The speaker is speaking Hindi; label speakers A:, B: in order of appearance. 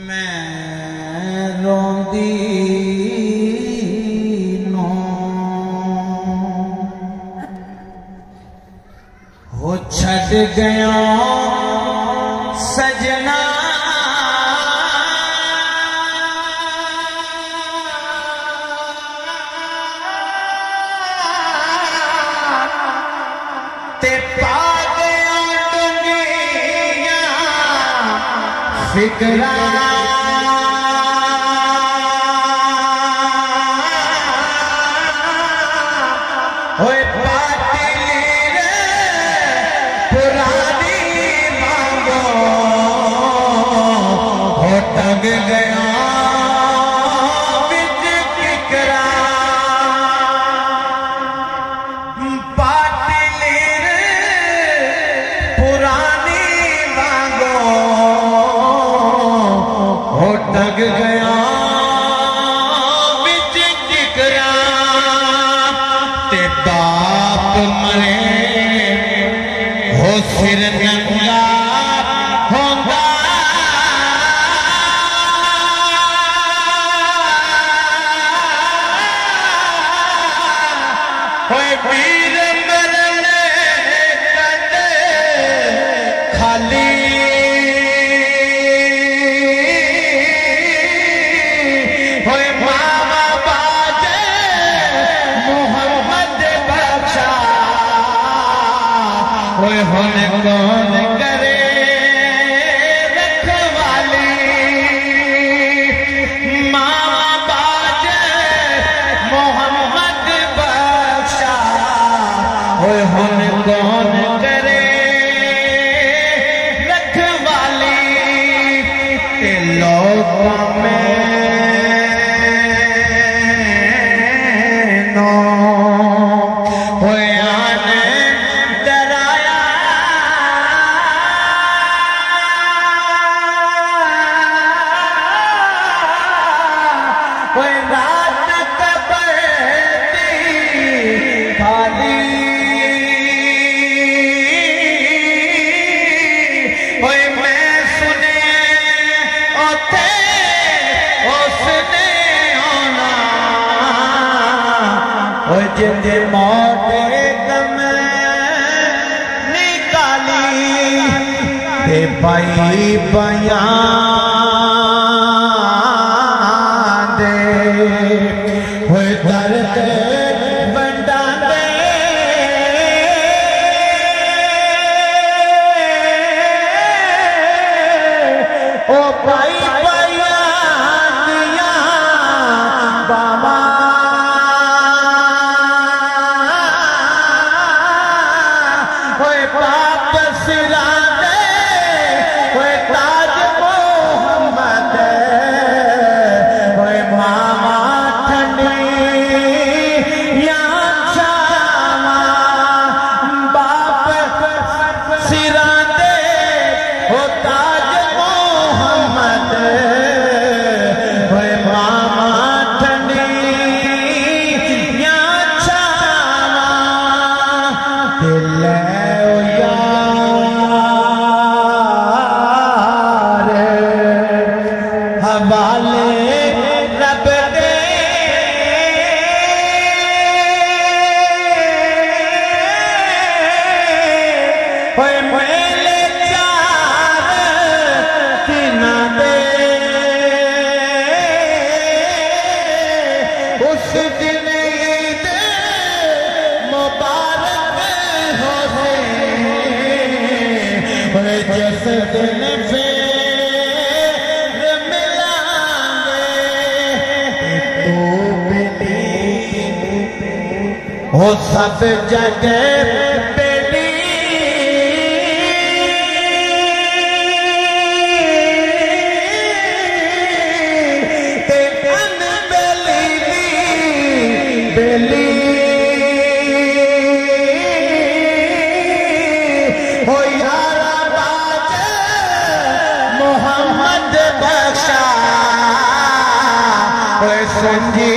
A: मैं रोंदी नो हो छड़ गया सजना ते पा गया डूंगिया फिकरा होए पाटिली रे पुरानी मांगो हो टंग गया बिच किकरा पाटिली रे पुरानी मांगो हो टंग गया बिच किकरा ते बाप मरे हो सिर नंगा होगा होए वीर मरने कदे खाली होए मामा बाजे मोहम्मद बख्शा होए होने कौन करे रखवाली मामा बाजे मोहम्मद बख्शा होए होने कौन करे रखवाली ते लोगों में नो होए आने डराया होए रात कबर दी खाली होए मैं सुने ओथे उसने होना होए जिंदे मोटे कम निकाली ते पाई बयान दे होए दर्द बंडा दे ओ पाई बयान दिया बाबा होए पाप सिरा दे होए ताज मोहम्मद होए मामा ठंडी या छावा बाप सिरा दे हो ताज मोहम्मद होए मामा ठंडी या छावा दिल हवाले रब दे होए मेले चार किना दे उस दिन ईद मुबारक हो होए जिस दिन हो सब जगह बेली ते अनबेली बेली हो यारा बाजे मोहम्मद बख्शा होए संजी